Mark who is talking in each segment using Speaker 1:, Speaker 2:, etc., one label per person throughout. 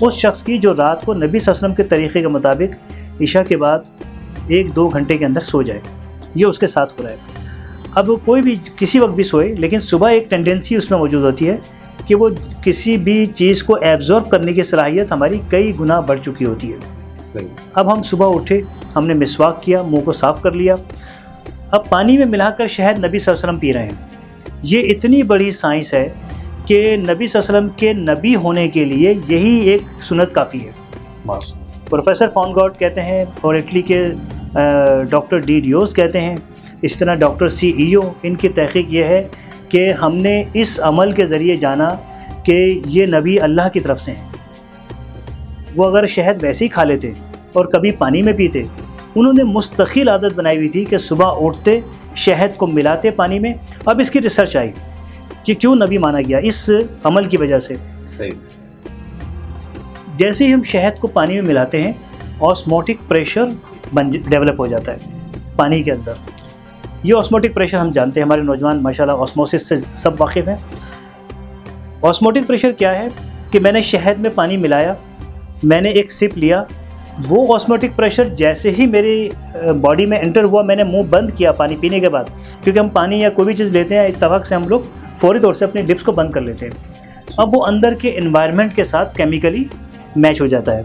Speaker 1: اس شخص کی جو رات کو نبی صلی اللہ علیہ وسلم کے طریقے کے مطابق عشاء کے بعد 1-2 گھنٹے کے اندر سو جائے. یہ اس کے ساتھ ہو رہا ہے. اب کوئی بھی کسی وقت بھی سوئے، لیکن صبح ایک ٹینڈنسی اس میں موجود ہوتی ہے کہ وہ کسی بھی چیز کو ایبزورب کرنے کی صلاحیت ہماری کئی گنا بڑھ چکی ہوتی ہے. اب ہم صبح اٹھے، ہم نے مسواک کیا، منہ کو صاف کر لیا، اب پانی میں ملا کر شہد نبی صلی اللہ علیہ وسلم پی رہے ہیں. یہ اتنی بڑی سائنس ہے کہ نبی صلی اللہ علیہ وسلم کے نبی ہونے کے لیے یہی ایک سنت کافی ہے. پروفیسر فونگارٹ کہتے ہیں اور اٹلی کے ڈاکٹر ڈی ڈیوز کہتے ہیں، اس طرح ڈاکٹر CEO، ان کی تحقیق یہ ہے کہ ہم نے اس عمل کے ذریعے جانا کہ یہ نبی اللہ کی طرف سے ہیں. وہ اگر شہد ویسے ہی کھا لیتے اور کبھی پانی میں پیتے، انہوں نے مستقل عادت بنائی ہوئی تھی کہ صبح اٹھتے شہد کو ملاتے پانی میں. اب اس کی ریسرچ آئی کہ کیوں نبی مانا گیا اس عمل کی وجہ سے. جیسے ہی ہم شہد کو پانی میں ملاتے ہیں، آسموٹک پریشر ڈیولپ ہو جاتا ہے پانی کے اندر. یہ آسموٹک پریشر ہم جانتے ہیں، ہمارے نوجوان ماشاءاللہ آسموسس سے سب واقف ہیں. آسموٹک پریشر کیا ہے کہ میں نے شہد میں پانی ملایا، میں نے ایک سپ لیا، وہ آسموٹک پریشر جیسے ہی میری باڈی میں انٹر ہوا، میں نے منہ بند کیا پانی پینے کے بعد، کیونکہ ہم پانی یا کوئی بھی چیز لیتے ہیں اتفاق سے ہم لوگ فوری طور سے اپنے لپس کو بند کر لیتے ہیں. اب وہ اندر کے انوائرمنٹ کے ساتھ کیمیکلی میچ ہو جاتا ہے.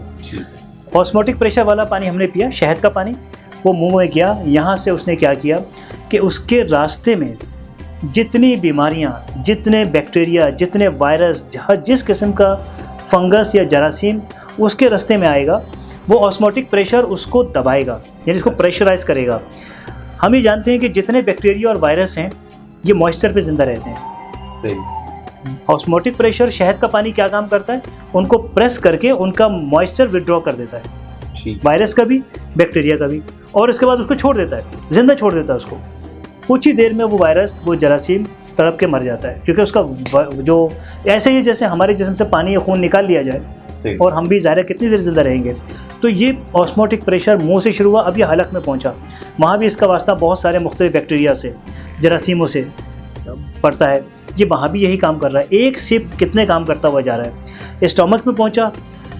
Speaker 1: آسموٹک پریشر والا پانی ہم نے پیا، شہد کا پانی، وہ منہ میں گیا، یہاں سے اس نے کیا کیا کہ اس کے راستے میں جتنی بیماریاں، جتنے بیکٹیریا، جتنے وائرس، جس قسم کا فنگس یا جراثیم اس کے راستے میں آئے گا، وہ آسموٹک پریشر اس کو دبائے گا، یعنی اس کو پریشرائز کرے گا. ہم یہ جانتے ہیں کہ جتنے بیکٹیریا اور وائرس ہیں یہ موئسچر پہ زندہ رہتے ہیں. آسموٹک پریشر شہد کا پانی کیا کام کرتا ہے؟ ان کو پریس کر کے ان کا موئسچر وڈرا کر دیتا ہے، وائرس کا بھی، بیکٹیریا کا بھی، اور اس کے بعد اس کو چھوڑ دیتا ہے، زندہ چھوڑ دیتا ہے اس کو. کچھ ہی دیر میں وہ وائرس، وہ جراثیم تڑپ کے مر جاتا ہے، کیونکہ اس کا جو ایسے ہی جیسے ہمارے جسم سے پانی یا خون نکال لیا جائے اور ہم بھی ظاہر ہے کتنی دیر زندہ رہیں گے. تو یہ آسموٹک پریشر منہ سے شروع ہوا، اب یہ حلق میں پہنچا، وہاں بھی اس کا واسطہ بہت سارے مختلف بیکٹیریا سے، جراثیموں سے پڑتا ہے. یہ وہاں بھی یہی کام کر رہا ہے. ایک سپ کتنے کام کرتا ہوا جا رہا ہے. اسٹومک میں پہنچا،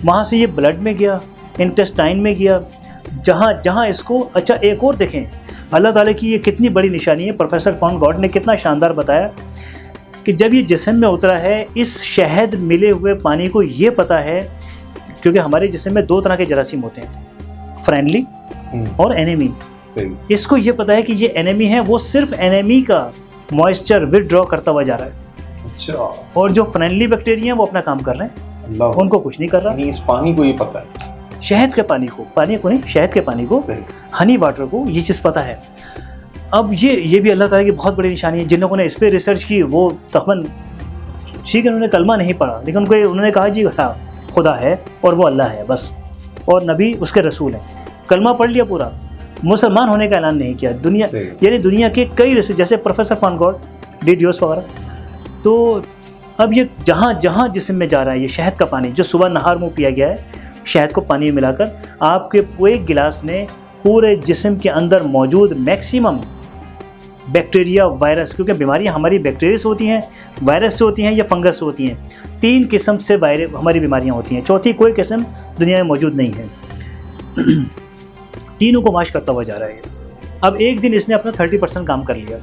Speaker 1: وہاں سے یہ بلڈ میں گیا، انٹسٹائن میں گیا، جہاں اس کو. اچھا ایک اور دیکھیں، اللہ تعالیٰ کی یہ کتنی بڑی نشانی ہے. پروفیسر فونگارٹ نے کتنا شاندار بتایا کہ جب یہ جسم میں اترا ہے، اس شہد ملے ہوئے پانی کو یہ پتہ ہے، کیونکہ ہمارے جسم میں 2 طرح کے جراثیم ہوتے ہیں، فرینڈلی اور اینیمی. اس کو یہ پتہ ہے کہ یہ اینیمی ہے، وہ صرف اینیمی کا موئسچر ودرا کرتا ہوا جا رہا ہے، اور جو فرینڈلی بیکٹیریا ہیں وہ اپنا کام کر رہے ہیں، ان کو کچھ نہیں کر رہا.
Speaker 2: اس پانی کو یہ پتہ ہے،
Speaker 1: شہد کے پانی کو نہیں، شہد کے پانی کو، ہنی واٹر کو یہ چیز پتہ ہے. اب یہ بھی اللہ تعالیٰ کی بہت بڑی نشانی ہے. جن لوگوں نے اس پہ ریسرچ کی وہ تقریباً ٹھیک ہے، انہوں نے کلمہ نہیں پڑھا، لیکن انہوں نے کہا جی ہاں خدا ہے اور وہ اللہ ہے بس، اور نبی اس کے رسول ہیں. کلمہ پڑھ لیا پورا، مسلمان ہونے کا اعلان نہیں کیا. یعنی دنیا کے کئی ریسرچ جیسے پروفیسر فونگارٹ، ڈی ڈیوس وغیرہ. تو اب یہ جہاں جسم میں جا رہا ہے، یہ شہد کا پانی جو صبح نہار منہ پیا گیا ہے، شہد کو پانی میں ملا کر، آپ کے ایک گلاس نے پورے جسم کے اندر موجود میکسیمم بیکٹیریا، وائرس، کیونکہ بیماریاں ہماری بیکٹیریا سے ہوتی ہیں، وائرس سے ہوتی ہیں یا فنگس سے ہوتی ہیں. 3 قسم سے ہماری بیماریاں ہوتی ہیں، چوتھی کوئی قسم دنیا میں موجود نہیں ہے. تینوں کو واش کرتا ہوا جا رہا ہے. اب ایک دن اس نے اپنا 30% کام کر لیا،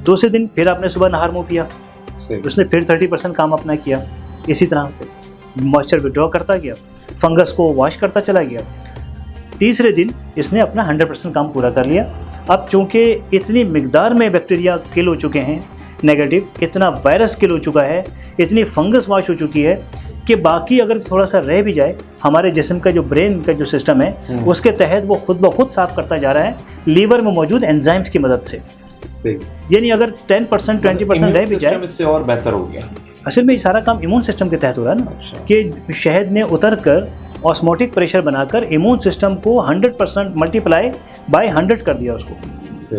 Speaker 1: دوسرے دن پھر آپ نے صبح نہار منہ پیا، اس نے پھر 30% کام اپنا کیا. اسی طرح سے موئسچر وڈرا کرتا گیا، فنگس کو واش کرتا چلا گیا. تیسرے دن اس نے اپنا 100% کام پورا کر لیا. اب چونکہ اتنی مقدار میں بیکٹیریا کل ہو چکے ہیں نیگیٹو، اتنا وائرس کل ہو چکا ہے، اتنی فنگس واش ہو چکی ہے کہ باقی اگر تھوڑا سا رہ بھی جائے، ہمارے جسم کا جو برین کا جو سسٹم ہے اس کے تحت وہ خود بخود صاف کرتا جا رہا ہے لیور میں موجود انزائمز کی مدد سے. یعنی اگر 10% 20% رہ بھی جائے،
Speaker 2: اس سے اور بہتر ہو گیا.
Speaker 1: اصل میں یہ سارا کام ایمون سسٹم کے تحت ہو رہا ہے نا، کہ شہد نے اتر کر آسموٹک پریشر بنا کر ایمون سسٹم کو 100% ملٹیپلائی بائی 100 کر دیا اس کو.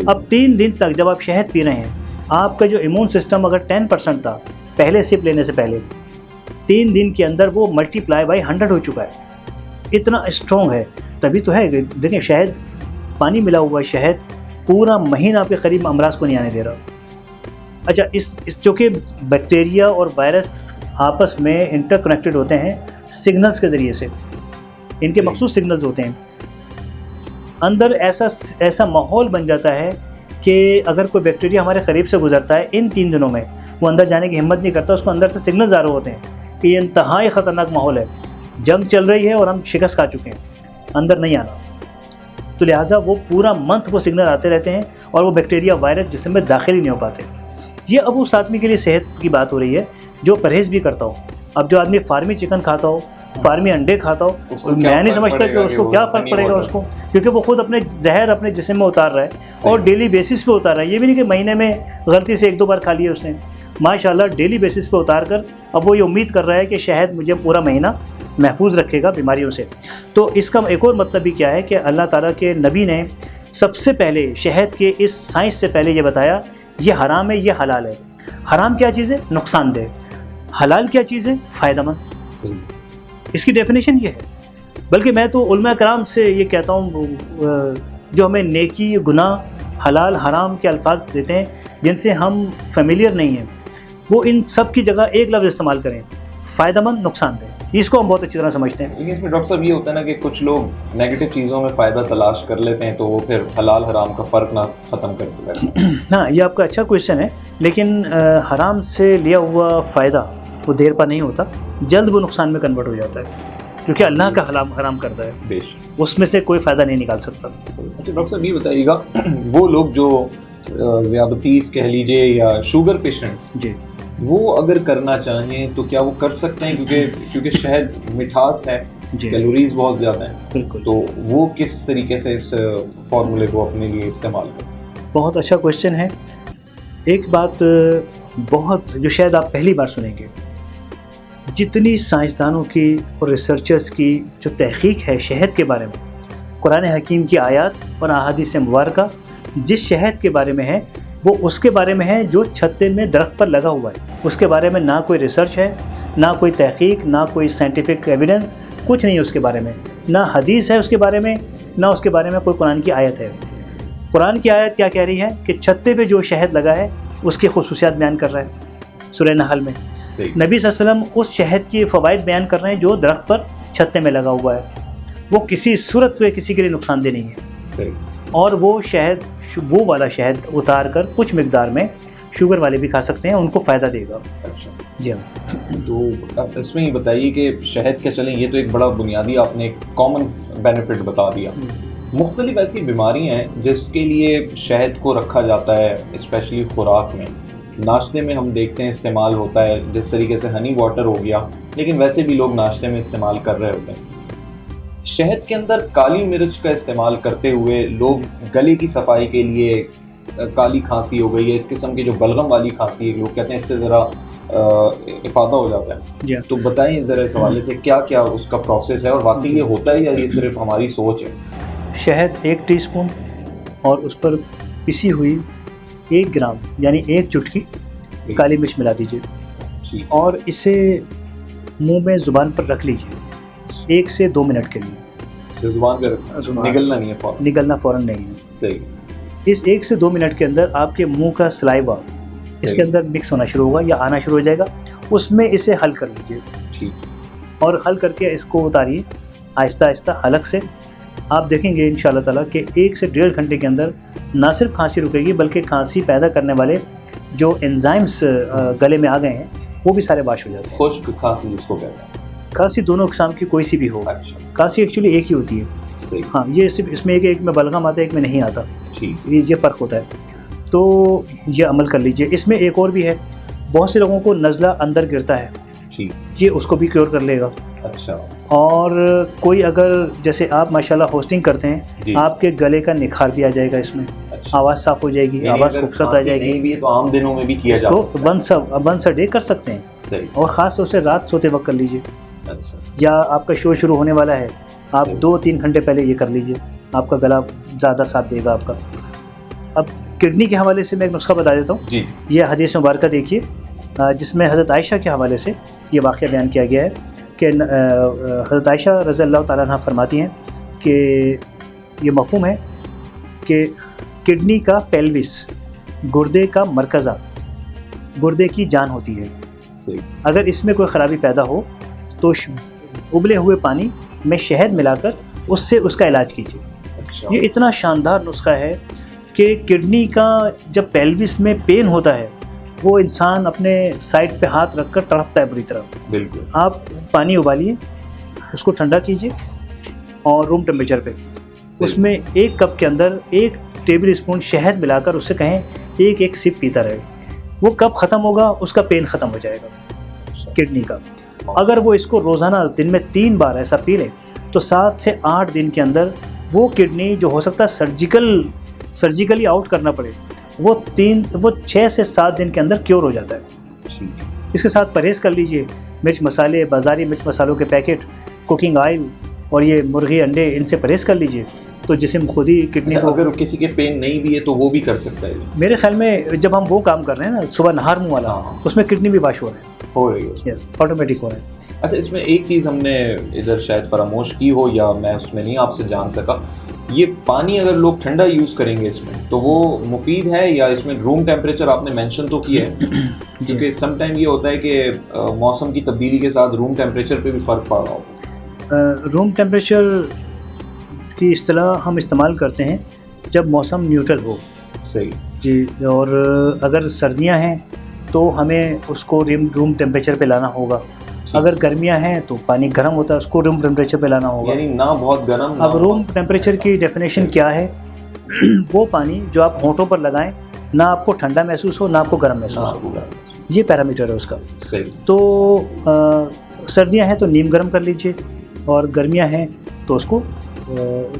Speaker 1: اب 3 دن تک جب آپ شہد پی رہے ہیں، آپ کا جو ایمون سسٹم اگر 10% تھا پہلے سپ لینے سے پہلے، 3 دن کے اندر وہ ملٹیپلائی بائی 100 ہو چکا ہے. اتنا اسٹرانگ ہے. تبھی تو ہے دیکھیں، شہد پانی ملا ہوا شہد پورا مہینہ آپ کے قریب امراض کو نہیں آنے دے رہا. اچھا اس چونکہ بیکٹیریا اور وائرس آپس میں انٹر کنیکٹڈ ہوتے ہیں، سگنلز کے ذریعے سے، ان کے مخصوص سگنلز ہوتے ہیں، اندر ایسا ماحول بن جاتا ہے کہ اگر کوئی بیکٹیریا ہمارے قریب سے گزرتا ہے ان 3 دنوں میں وہ اندر جانے کی ہمت نہیں کرتا، اس کو اندر سے سگنلز آ رہے ہوتے ہیں کہ یہ انتہائی خطرناک ماحول ہے، جنگ چل رہی ہے اور ہم شکست کھا چکے ہیں، اندر نہیں آنا۔ تو لہٰذا وہ پورا منتھ وہ سگنل آتے رہتے ہیں اور وہ بیکٹیریا وائرس جسم میں داخل ہی نہیں ہو پاتے۔ یہ اب اس آدمی کے لیے صحت کی بات ہو رہی ہے جو پرہیز بھی کرتا ہو۔ اب جو آدمی فارمی چکن کھاتا ہو، فارمی انڈے کھاتا ہو، میں نہیں سمجھتا کہ اس کو کیا فرق پڑے گا اس کو، کیونکہ وہ خود اپنے زہر اپنے جسم میں اتار رہا ہے اور ڈیلی بیسس پہ اتار رہا ہے۔ یہ بھی نہیں کہ مہینے میں غلطی سے 1-2 بار کھا لیا اس نے، ماشاءاللہ ڈیلی بیسس پہ اتار کر اب وہ یہ امید کر رہا ہے کہ شہد مجھے پورا مہینہ محفوظ رکھے گا بیماریوں سے۔ تو اس کا ایک اور مطلب بھی کیا ہے کہ اللہ تعالیٰ کے نبی نے سب سے پہلے شہد کے اس سائنس سے پہلے یہ بتایا یہ حرام ہے، یہ حلال ہے۔ حرام کیا چیز ہے؟ نقصان دہ۔ حلال کیا چیز ہے؟ فائدہ مند۔ اس کی ڈیفینیشن یہ ہے۔ بلکہ میں تو علماء کرام سے یہ کہتا ہوں جو ہمیں نیکی، گناہ، حلال، حرام کے الفاظ دیتے ہیں جن سے ہم فیملیئر نہیں ہیں، وہ ان سب کی جگہ ایک لفظ استعمال کریں، فائدہ مند، نقصان دہ۔ اس کو ہم بہت اچھی طرح سمجھتے ہیں۔
Speaker 2: لیکن اس میں ڈاکٹر صاحب یہ ہوتا ہے نا کہ کچھ لوگ نیگیٹو چیزوں میں فائدہ تلاش کر لیتے ہیں تو وہ پھر حلال حرام کا فرق نہ ختم کر دیتے ہیں۔
Speaker 1: ہاں، یہ آپ کا اچھا کویشچن ہے، لیکن حرام سے لیا ہوا فائدہ وہ دیر پر نہیں ہوتا، جلد وہ نقصان میں کنورٹ ہو جاتا ہے، کیونکہ اللہ کا حرام کرتا ہے، اس میں سے کوئی فائدہ نہیں نکال سکتا۔
Speaker 2: اچھا ڈاکٹر صاحب یہ بتائیے گا، وہ لوگ جو ذیابطیس کہہ لیجیے یا شوگر پیشنٹس،
Speaker 1: جی،
Speaker 2: وہ اگر کرنا چاہیں تو کیا وہ کر سکتے ہیں؟ کیونکہ شہد مٹھاس ہے، کیلوریز بہت زیادہ ہیں، بالکل، تو وہ کس طریقے سے اس فارمولے کو اپنے لیے استعمال کریں؟
Speaker 1: بہت اچھا کویشچن ہے۔ ایک بات بہت جو شاید آپ پہلی بار سنیں گے، جتنی سائنسدانوں کی اور ریسرچرز کی جو تحقیق ہے شہد کے بارے میں، قرآن حکیم کی آیات اور احادیث مبارکہ جس شہد کے بارے میں ہے وہ اس کے بارے میں ہے جو چھتے میں درخت پر لگا ہوا ہے، اس کے بارے میں نہ کوئی ریسرچ ہے، نہ کوئی تحقیق، نہ کوئی سائنٹیفک ایویڈنس، کچھ نہیں ہے اس کے بارے میں، نہ حدیث ہے اس کے بارے میں، نہ اس کے بارے میں کوئی قرآن کی آیت ہے۔ قرآن کی آیت کیا کہہ رہی ہے کہ چھتے پہ جو شہد لگا ہے اس کی خصوصیات بیان کر رہا ہے سورہ نحل میں۔ نبی صلی اللہ علیہ وسلم اس شہد کی فوائد بیان کر رہے ہیں جو درخت پر چھتے میں لگا ہوا ہے، وہ کسی صورت پہ کسی کے لیے نقصان دہ نہیں ہے، اور وہ شہد، وہ والا شہد اتار کر کچھ مقدار میں شوگر والے بھی کھا سکتے ہیں، ان کو فائدہ دے گا۔
Speaker 2: اچھا
Speaker 1: جی ہاں،
Speaker 2: تو اب اس میں یہ بتائیے کہ شہد کا چلیں، یہ تو ایک بڑا بنیادی آپ نے ایک کامن بینیفٹ بتا دیا، مختلف ایسی بیماریاں ہیں جس کے لیے شہد کو رکھا جاتا ہے، اسپیشلی خوراک میں، ناشتے میں ہم دیکھتے ہیں استعمال ہوتا ہے، جس طریقے سے ہنی واٹر ہو گیا، لیکن ویسے بھی لوگ ناشتے میں استعمال کر رہے ہوتے ہیں۔ شہد کے اندر کالی مرچ کا استعمال کرتے ہوئے لوگ گلے کی صفائی کے لیے، کالی کھانسی ہو گئی ہے، اس قسم کی جو بلغم والی کھانسی ہے، لوگ کہتے ہیں اس سے ذرا افادہ ہو جاتا ہے، تو بتائیں ذرا اس حوالے سے کیا کیا اس کا پروسیس ہے، اور واقعی یہ ہوتا ہے یا یہ صرف ہماری سوچ ہے؟
Speaker 1: شہد 1 ٹی اسپون اور اس پر پسی ہوئی 1 گرام یعنی 1 چٹکی کالی مرچ ملا دیجیے اور اسے منہ میں زبان پر رکھ لیجیے 1 سے 2 منٹ کے لیے۔
Speaker 2: زبان پہ رکھنا، نگلنا نہیں ہے فوراً؟
Speaker 1: نگلنا فوراً نہیں ہے۔
Speaker 2: صحیح۔
Speaker 1: اس 1 سے 2 منٹ کے اندر آپ کے منہ کا سلائیوا اس کے اندر مکس ہونا شروع ہوگا یا آنا شروع ہو جائے گا، اس میں اسے حل کر لیجیے، ٹھیک، اور حل کر کے اس کو اتاریے آہستہ آہستہ حلق سے۔ آپ دیکھیں گے انشاءاللہ تعالیٰ کہ 1 سے 1.5 گھنٹے کے اندر نہ صرف کھانسی رکے گی بلکہ کھانسی پیدا کرنے والے جو انزائمز گلے میں آ گئے ہیں وہ بھی سارے واش ہو جاتے ہیں۔
Speaker 2: خشک کھانسی جس کو کہتے ہیں؟
Speaker 1: کھانسی دونوں اقسام کی کوئی سی بھی ہو، کھانسی ایکچولی ایک ہی ہوتی ہے، ہاں، یہ صرف اس میں ایک میں بلغم آتا ہے، ایک میں نہیں آتا، یہ فرق ہوتا ہے۔ تو یہ عمل کر لیجئے۔ اس میں ایک اور بھی ہے، بہت سے لوگوں کو نزلہ اندر گرتا ہے، یہ اس کو بھی کیور کر لے گا۔
Speaker 2: اچھا، اور
Speaker 1: کوئی اگر جیسے آپ ماشاءاللہ ہوسٹنگ کرتے ہیں، آپ کے گلے کا نکھار بھی آ جائے گا، اس میں آواز صاف ہو جائے گی، آواز خوبصورت آ جائے گی،
Speaker 2: تو عام دنوں میں بھی کیا جاتا ہے،
Speaker 1: ونس اے ڈے کر سکتے ہیں، اور خاص طور سے رات سوتے وقت کر لیجئے، یا آپ کا شو شروع ہونے والا ہے، آپ 2-3 گھنٹے پہلے یہ کر لیجئے، آپ کا گلا زیادہ ساتھ دے گا آپ کا۔ اب کڈنی کے حوالے سے میں ایک نسخہ بتا دیتا ہوں، یہ حدیث مبارکہ دیکھیے جس میں حضرت عائشہ کے حوالے سے یہ واقعہ بیان کیا گیا ہے کہ حضرت عائشہ رضی اللہ تعالیٰ عنہ فرماتی ہیں کہ یہ مفہوم ہے کہ کڈنی کا پیلوس، گردے کا مرکزہ، گردے کی جان ہوتی ہے، اگر اس میں کوئی خرابی پیدا ہو تو ابلے ہوئے پانی میں شہد ملا کر اس سے اس کا علاج کیجیے.
Speaker 2: اچھا.
Speaker 1: یہ اتنا شاندار نسخہ ہے کہ کڈنی کا جب پیلوس میں پین ہوتا ہے وہ انسان اپنے سائڈ پہ ہاتھ رکھ کر تڑپتا ہے بری طرح.
Speaker 2: بالکل.
Speaker 1: آپ پانی ابالیے, اس کو ٹھنڈا کیجیے اور روم ٹیمپریچر پہ اس میں 1 کپ کے اندر 1 ٹیبل اسپون شہد ملا کر اس سے کہیں ایک سپ پیتا رہے. وہ کب ختم ہوگا, اس کا پین ختم ہو جائے گا کڈنی کا. اگر وہ اس کو روزانہ دن میں 3 بار ایسا پی لے تو 7 سے 8 دن کے اندر وہ کڈنی جو ہو سکتا ہے سرجیکلی آؤٹ کرنا پڑے, وہ 6 سے 7 دن کے اندر کیور ہو جاتا ہے. اس کے ساتھ پرہیز کر لیجئے. مرچ مسالے, بازاری مرچ مسالوں کے پیکٹ, کوکنگ آئل اور یہ مرغی انڈے, ان سے پرہیز کر لیجئے تو جسم خود ہی کڈنی کو.
Speaker 2: اگر کسی کے پین نہیں بھی ہے تو وہ بھی کر سکتا ہے.
Speaker 1: میرے خیال میں جب ہم وہ کام کر رہے ہیں نا صبح نہار منہ والا, اس میں کڈنی بھی واش ہو رہی ہے. یس, آٹومیٹک ہو رہا ہے.
Speaker 2: اچھا, اس میں ایک چیز ہم نے ادھر شاید فراموش کی ہو یا میں اس میں نہیں آپ سے جان سکا, یہ پانی اگر لوگ ٹھنڈا یوز کریں گے اس میں تو وہ مفید ہے یا اس میں روم ٹیمپریچر آپ نے مینشن تو کیا ہے کیونکہ سم ٹائم یہ ہوتا ہے کہ موسم کی تبدیلی کے ساتھ روم ٹیمپریچر پہ بھی فرق پڑ رہا ہو.
Speaker 1: روم ٹیمپریچر کی اصطلاح ہم استعمال کرتے ہیں جب موسم نیوٹرل ہو.
Speaker 2: صحیح
Speaker 1: جی. اور اگر سردیاں ہیں تو ہمیں اس کو روم ٹیمپریچر پہ لانا ہوگا. اگر گرمیاں ہیں تو پانی گرم ہوتا ہے, اس کو روم ٹیمپریچر پہ لانا ہوگا.
Speaker 2: یعنی نہ بہت گرم.
Speaker 1: اب روم ٹیمپریچر کی ڈیفینیشن کیا ہے؟ وہ پانی جو آپ ہونٹوں پر لگائیں, نہ آپ کو ٹھنڈا محسوس ہو نہ آپ کو گرم محسوس ہو, یہ پیرامیٹر ہے اس کا. تو سردیاں ہیں تو نیم گرم کر لیجئے, اور گرمیاں ہیں تو اس کو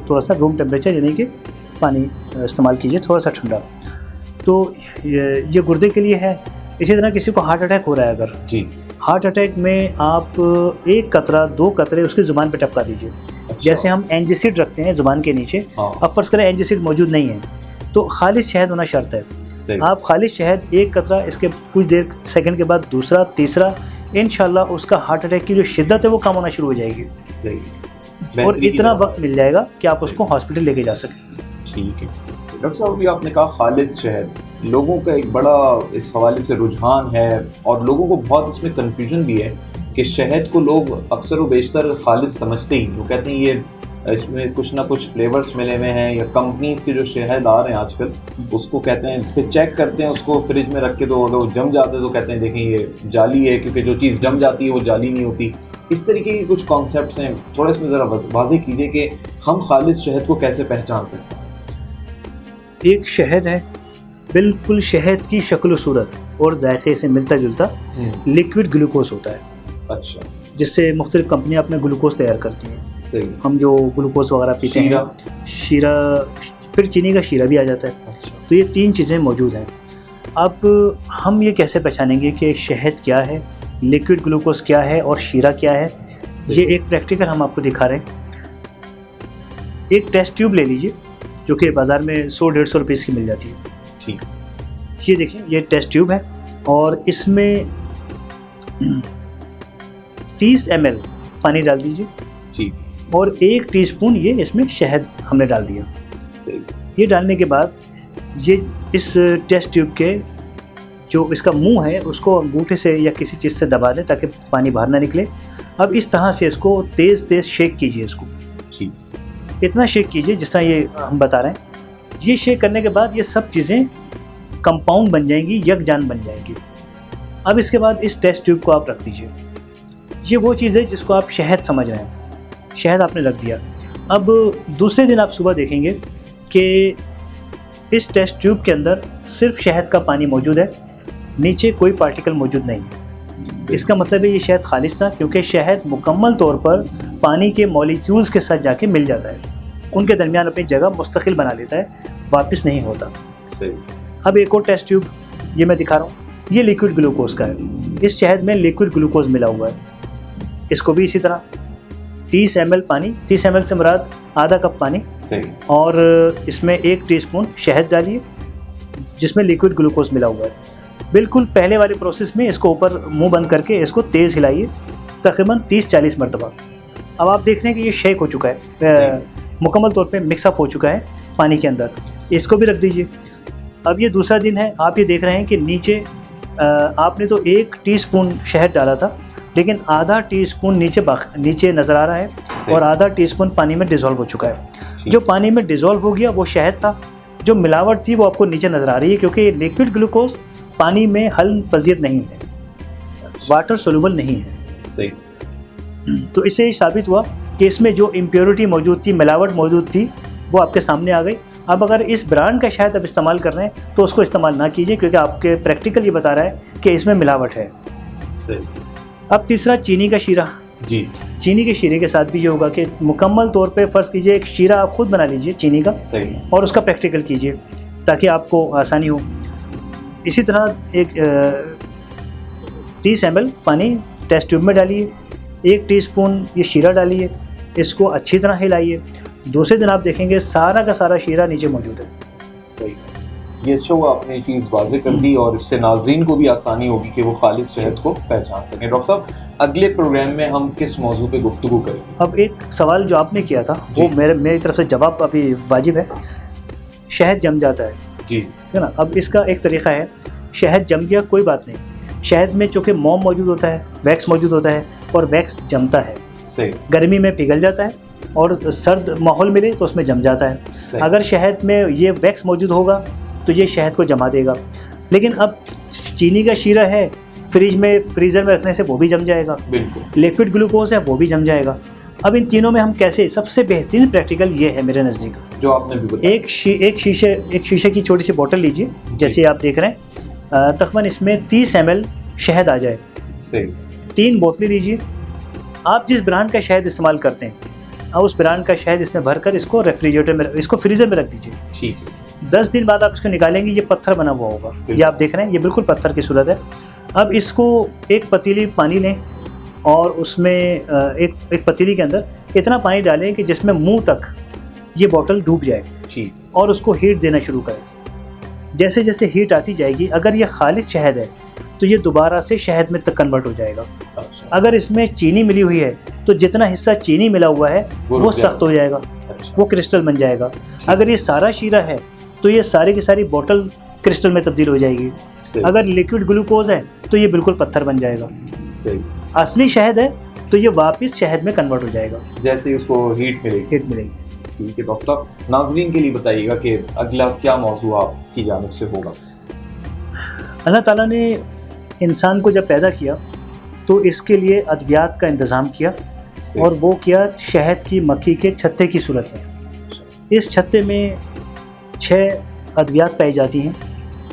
Speaker 1: تھوڑا سا روم ٹیمپریچر یعنی کہ پانی استعمال کیجئے تھوڑا سا ٹھنڈا. تو یہ گردے کے لیے ہے. اسی طرح کسی کو ہارٹ اٹیک ہو رہا ہے اگر, جی, ہارٹ اٹیک میں آپ 1 قطرہ 2 قطرے اس کی زبان پہ ٹپکا دیجئے. جیسے ہم اینجیسڈ رکھتے ہیں زبان کے نیچے, اب فرض کریں اینجیسڈ موجود نہیں ہے تو خالص شہد ہونا شرط ہے. آپ خالص شہد 1 قطرہ, اس کے کچھ دیر سیکنڈ کے بعد دوسرا, تیسرا, انشاءاللہ اس کا ہارٹ اٹیک کی جو شدت ہے وہ کم ہونا شروع ہو جائے گی. اور اتنا وقت مل جائے گا کہ آپ اس کو ہاسپٹل لے کے جا سکیں.
Speaker 2: ٹھیک ہے. ڈاکٹر صاحب ابھی آپ نے کہا خالص شہد, لوگوں کا ایک بڑا اس حوالے سے رجحان ہے اور لوگوں کو بہت اس میں کنفیوژن بھی ہے کہ شہد کو لوگ اکثر و بیشتر خالص سمجھتے ہی, وہ کہتے ہیں یہ اس میں کچھ نہ کچھ فلیورز ملے ہوئے ہیں, یا کمپنیز کے جو شہد آ رہے ہیں آج کل اس کو کہتے ہیں, پھر چیک کرتے ہیں اس کو فریج میں رکھ کے تو لوگ جم جاتے ہیں تو کہتے ہیں دیکھیں یہ جعلی ہے, کیونکہ جو چیز جم جاتی ہے وہ جعلی نہیں ہوتی. اس طریقے کے کچھ کانسیپٹس ہیں, تھوڑا اس میں ذرا واضح کیجیے کہ ہم خالص شہد کو کیسے پہچان سکتے ہیں.
Speaker 1: ایک شہد ہے بالکل شہد کی شکل و صورت اور ذائقے سے ملتا جلتا, لیکوڈ گلوکوز ہوتا ہے. اچھا. جس سے مختلف کمپنیاں اپنے گلوکوز تیار کرتی ہیں. صحیح. ہم جو گلوکوز وغیرہ پیتے ہیں, شیرہ, پھر چینی کا شیرہ بھی آ جاتا ہے. تو یہ 3 چیزیں موجود ہیں. اب ہم یہ کیسے پہچانیں گے کہ شہد کیا ہے, لیکوڈ گلوکوز کیا ہے اور شیرہ کیا ہے؟ یہ ایک پریکٹیکل ہم آپ کو دکھا رہے ہیں. ایک ٹیسٹ ٹیوب لے لیجئے جو کہ بازار میں 100-150 روپیز کی مل جاتی ہے. ٹھیک. یہ دیکھیں, یہ ٹیسٹ ٹیوب ہے اور اس میں 30 ml پانی ڈال دیجئے. ٹھیک. اور 1 ٹی اسپون یہ اس میں شہد ہم نے ڈال دیا. یہ ڈالنے کے بعد یہ اس ٹیسٹ ٹیوب کے جو اس کا منہ ہے اس کو انگوٹھے سے یا کسی چیز سے دبا دیں تاکہ پانی باہر نہ نکلے. اب اس طرح سے اس کو تیز شیک کیجئے. اس کو اتنا شیک کیجئے جس طرح یہ ہم بتا رہے ہیں. یہ شیک کرنے کے بعد یہ سب چیزیں کمپاؤنڈ بن جائیں گی, یک جان بن جائیں گی. اب اس کے بعد اس ٹیسٹ ٹیوب کو آپ رکھ دیجئے. یہ وہ چیز ہے جس کو آپ شہد سمجھ رہے ہیں. شہد آپ نے رکھ دیا. اب دوسرے دن آپ صبح دیکھیں گے کہ اس ٹیسٹ ٹیوب کے اندر صرف شہد کا پانی موجود ہے, نیچے کوئی پارٹیکل موجود نہیں. اس کا مطلب ہے یہ شہد خالص تھا, کیونکہ شہد مکمل طور پر پانی کے مولیکیولز کے ساتھ جا کے مل جاتا ہے, ان کے درمیان اپنی جگہ مستقل بنا لیتا ہے, واپس نہیں ہوتا. اب ایک اور ٹیسٹ ٹیوب یہ میں دکھا رہا ہوں, یہ لیکوڈ گلوکوز کا ہے. اس شہد میں لیکوڈ گلوکوز ملا ہوا ہے. اس کو بھی اسی طرح 30 ml پانی, 30 ml سے مراد آدھا کپ پانی, اور اس میں 1 ٹی اسپون شہد ڈالیے جس میں لیکوڈ گلوکوز ملا ہوا ہے. بالکل پہلے والے پروسیس میں اس کو اوپر منہ بند کر کے اس کو تیز ہلائیے تقریباً 30-40 مرتبہ. اب آپ دیکھ رہے ہیں کہ یہ شیک ہو چکا ہے, مکمل طور پہ مکس اپ ہو چکا ہے پانی کے اندر. اس کو بھی رکھ دیجئے. اب یہ دوسرا دن ہے, آپ یہ دیکھ رہے ہیں کہ نیچے آپ نے تو 1 ٹی اسپون شہد ڈالا تھا, لیکن آدھا ٹی اسپون نیچے نظر آ رہا ہے اور آدھا ٹی اسپون پانی میں ڈیزولو ہو چکا ہے. جو پانی میں ڈیزولو ہو گیا وہ شہد تھا. جو ملاوٹ تھی وہ آپ کو نیچے نظر آ رہی ہے کیونکہ لیکوڈ گلوکوز پانی میں حل پذیر نہیں ہے, واٹر سولوبل نہیں ہے.
Speaker 2: صحیح.
Speaker 1: تو اس سے یہ ثابت ہوا کہ اس میں جو امپیورٹی موجود تھی, ملاوٹ موجود تھی, وہ آپ کے سامنے آ گئی. اب اگر اس برانڈ کا شہد آپ استعمال کر رہے ہیں تو اس کو استعمال نہ کیجیے کیونکہ آپ کے پریکٹیکل یہ بتا رہا ہے کہ اس میں ملاوٹ ہے.
Speaker 2: صحیح.
Speaker 1: اب تیسرا چینی کا شیرہ.
Speaker 2: جی.
Speaker 1: چینی کے شیرے کے ساتھ بھی یہ ہوگا کہ مکمل طور پہ فرض کیجیے ایک شیرہ آپ خود بنا لیجیے چینی کا.
Speaker 2: صحیح.
Speaker 1: اور اس کا پریکٹیکل کیجیے تاکہ آپ کو آسانی ہو. اسی طرح ایک 30 ml پانی ٹیسٹ ٹیوب میں ڈالیے, 1 ٹی اسپون یہ شیرہ ڈالیے, اس کو اچھی طرح ہلائیے. دوسرے دن آپ دیکھیں گے سارا کا سارا شیرہ نیچے موجود ہے.
Speaker 2: صحیح. یہ اچھا ہوا آپ نے چیز واضح کر دی اور اس سے ناظرین کو بھی آسانی ہوگی کہ وہ خالص شہد کو پہچان سکیں. ڈاکٹر صاحب اگلے پروگرام میں ہم کس موضوع پہ گفتگو کریں گے؟
Speaker 1: اب ایک سوال جو آپ نے کیا تھا وہ میری طرف سے جواب ابھی واجب ہے. شہد جم جاتا ہے
Speaker 2: جی
Speaker 1: ہے نا. اب اس کا ایک طریقہ ہے, شہد جم گیا کوئی بات نہیں, شہد میں چونکہ موم موجود ہوتا ہے, ویکس موجود ہوتا ہے اور ویکس جمتا ہے.
Speaker 2: صحیح.
Speaker 1: گرمی میں پگھل جاتا ہے اور سرد ماحول ملے تو اس میں جم جاتا ہے. اگر شہد میں یہ ویکس موجود ہوگا تو یہ شہد کو جما دے گا. لیکن اب چینی کا شیرہ ہے, فریزر میں رکھنے سے وہ بھی جم جائے گا.
Speaker 2: بالکل.
Speaker 1: لیکوڈ گلوکوز ہے وہ بھی جم جائے گا. اب ان تینوں میں ہم کیسے, سب سے بہترین پریکٹیکل یہ ہے میرے نزدیک
Speaker 2: جو آپ نے بھی بتایا.
Speaker 1: ایک شیشے کی چھوٹی سی بوتل لیجیے جیسے آپ دیکھ رہے ہیں, تقریباً اس میں 30 ml شہد آ جائے.
Speaker 2: صحیح.
Speaker 1: 3 بوتلیں لیجیے. آپ جس برانڈ کا شہد استعمال کرتے ہیں اب اس برانڈ کا شہد اس میں بھر کر اس کو ریفریجریٹر میں, اس کو فریزر میں رکھ دیجیے.
Speaker 2: ٹھیک ہے.
Speaker 1: 10 دن بعد آپ اس کو نکالیں گے, یہ پتھر بنا ہوا ہوگا. یہ آپ دیکھ رہے ہیں یہ بالکل پتھر کی صورت ہے. اب اس کو ایک پتیلی پانی لیں اور اس میں ایک پتیلی کے اندر اتنا پانی ڈالیں کہ جس میں منہ تک یہ بوتل ڈوب جائے.
Speaker 2: ٹھیک.
Speaker 1: اور اس کو ہیٹ دینا شروع کریں. جیسے جیسے ہیٹ آتی جائے گی, اگر یہ خالص شہد ہے تو یہ دوبارہ سے شہد میں تک کنورٹ ہو جائے گا. اگر اس میں چینی ملی ہوئی ہے تو جتنا حصہ چینی ملا ہوا ہے وہ سخت ہو جائے گا, وہ کرسٹل بن جائے گا. اگر یہ سارا شیرہ ہے تو یہ ساری کی ساری بوتل کرسٹل میں تبدیل ہو جائے گی. اگر لیکوڈ گلوکوز ہے تو یہ بالکل پتھر بن جائے گا. اصلی شہد ہے تو یہ واپس شہد میں کنورٹ ہو جائے گا
Speaker 2: جیسے اس کو ہیٹ ملے گی. ٹھیک ہے ڈاکٹر صاحب, ناظرین کے لیے بتائیے گا کہ اگلا کیا موضوع آپ کی جانب سے ہوگا.
Speaker 1: اللہ تعالیٰ نے انسان کو جب پیدا کیا تو اس کے لیے ادویات کا انتظام کیا اور وہ کیا شہد کی مکھی کے چھتے کی صورت میں. اس چھتے میں 6 ادویات پائی جاتی ہیں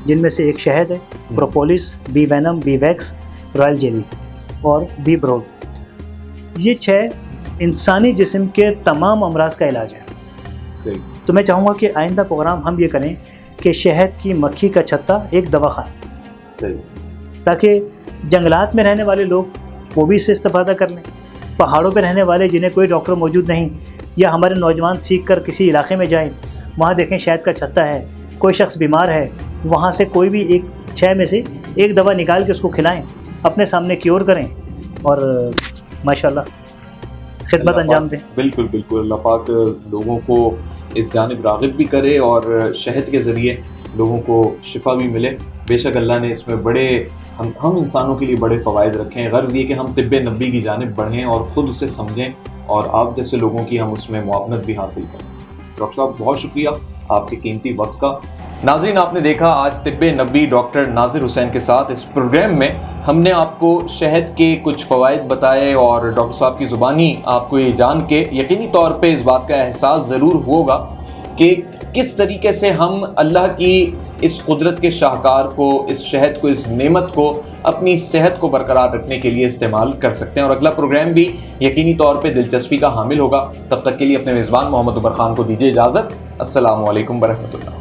Speaker 1: جن میں سے ایک شہد ہے, propolis, bee venom, bee wax, royal jelly اور بی بروڈ. یہ 6 انسانی جسم کے تمام امراض کا علاج ہے. تو میں چاہوں گا کہ آئندہ پروگرام ہم یہ کریں کہ شہد کی مکھی کا چھتا ایک دواخانہ, تاکہ جنگلات میں رہنے والے لوگ وہ بھی اس سے استفادہ کر لیں, پہاڑوں پہ رہنے والے جنہیں کوئی ڈاکٹر موجود نہیں, یا ہمارے نوجوان سیکھ کر کسی علاقے میں جائیں, وہاں دیکھیں شہد کا چھتا ہے, کوئی شخص بیمار ہے, وہاں سے کوئی بھی ایک 6 میں سے ایک دوا نکال کے اس کو کھلائیں, اپنے سامنے کیور کریں اور ماشاءاللہ خدمت انجام دیں.
Speaker 2: بالکل بالکل. اللہ پاک لوگوں کو اس جانب راغب بھی کرے اور شہد کے ذریعے لوگوں کو شفا بھی ملے. بے شک اللہ نے اس میں بڑے ہم انسانوں کے لیے بڑے فوائد رکھے ہیں. غرض یہ کہ ہم طب نبوی کی جانب بڑھیں اور خود اسے سمجھیں اور آپ جیسے لوگوں کی ہم اس میں معاونت بھی حاصل کریں. ڈاکٹر صاحب بہت شکریہ آپ کے قیمتی وقت کا. ناظرین آپ نے دیکھا آج طب نبوی ڈاکٹر ناظر حسین کے ساتھ اس پروگرام میں ہم نے آپ کو شہد کے کچھ فوائد بتائے اور ڈاکٹر صاحب کی زبانی آپ کو یہ جان کے یقینی طور پہ اس بات کا احساس ضرور ہوگا کہ کس طریقے سے ہم اللہ کی اس قدرت کے شاہکار کو, اس شہد کو, اس نعمت کو اپنی صحت کو برقرار رکھنے کے لیے استعمال کر سکتے ہیں. اور اگلا پروگرام بھی یقینی طور پہ دلچسپی کا حامل ہوگا. تب تک کے لیے اپنے میزبان محمد عمر خان کو دیجیے اجازت. السلام علیکم ورحمۃ اللہ.